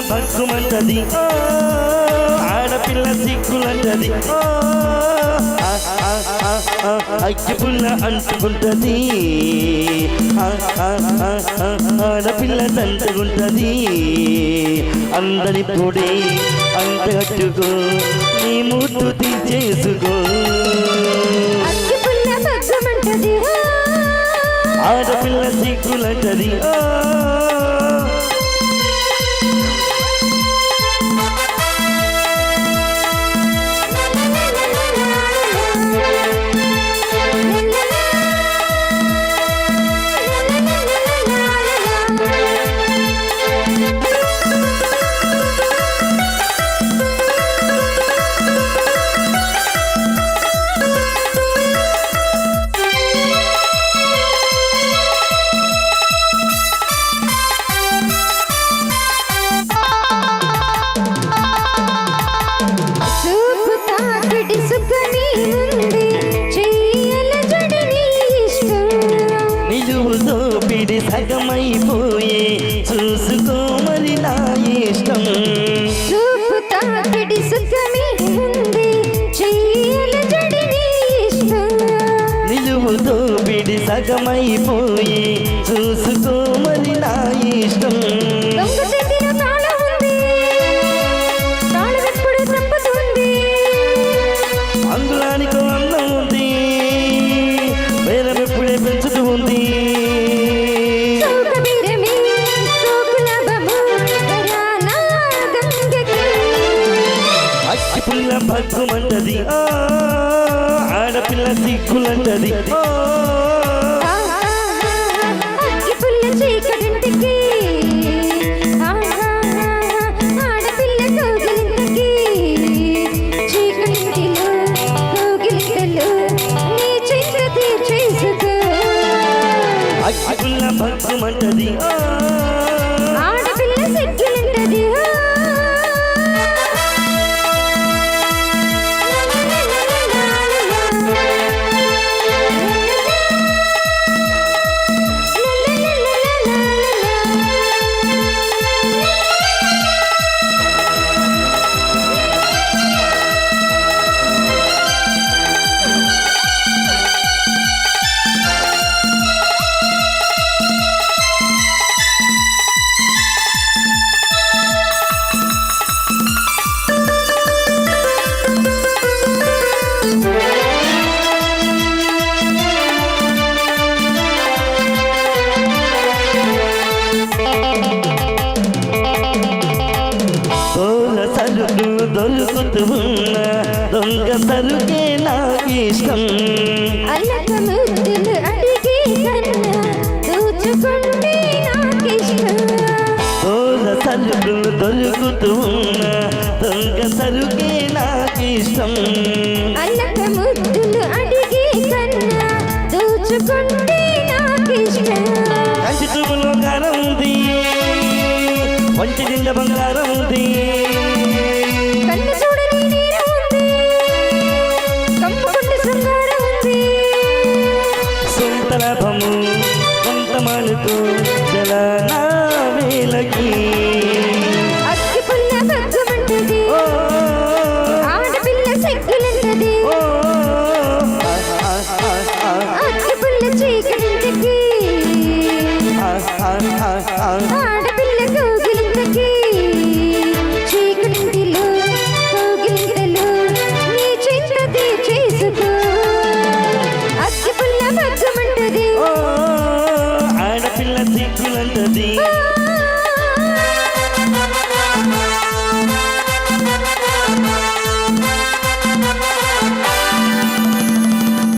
భగ్గుమంటది ఆడపిల్ల సిగ్గులంటది అగ్గి పుల్ల అంటుకుంటది ఆడపిల్ల తంటుకుంటది అందరి పొడి అంటగట్టుకో నీ ముద్దు తీసేసుకో ఆడపిల్ల సిగ్గులంటది సగమైపోయే చూసుకో మరి నా ఇష్టం చూపు తాకిడి సుఖమే ఉంది చెయ్యల జడిని ఇష్టం నిలువుతో పిడి సగమైపోయే చూసుకో మరి నా ఇష్టం అంగుళానికో అన్నం ఉంది వేరం ఎప్పుడే పెంచుతూ ఉంది పుల్ల భగ్గుమంటది ఆడపిల్ల సిగ్గులంటది పుల్ల చీకటింటికి ఆడపిల్ల కోగిలింటికి చీకటింటిలో కోగిలింతలు నీ చీకటి చేసుకో పుల్ల భగ్గుమంటది ఆడపిల్ల సిగ్గులంటది దొరుకుతూ ఉన్న దొంగ సరుకే నాకు ఇష్టం అల్లక ముద్దులు అడిగి కన్నా దోచుకుంటే నాకు ఇష్టం సరుకులు దొరుకుతూ ఉన్న దొంగ సరుకే నాకు ఇష్టం అల్లక ముద్దులు అడిగి కన్నా దోచుకుంటే నాకు ఇష్టం కంచి చూపులో కారం ఉంది వంటి నిండా బంగారం ఉంది కన్ను చూడని నీరు ఉంది కమ్ముకుంటే శృంగారం ఉంది సొంత లాభము కొంత మానుకు చలనా వేలకి అగ్గి పుల్ల భగ్గుమంటది ఆడపిల్ల సిగ్గులంటది అగ్గి పుల్ల చీకటింటికి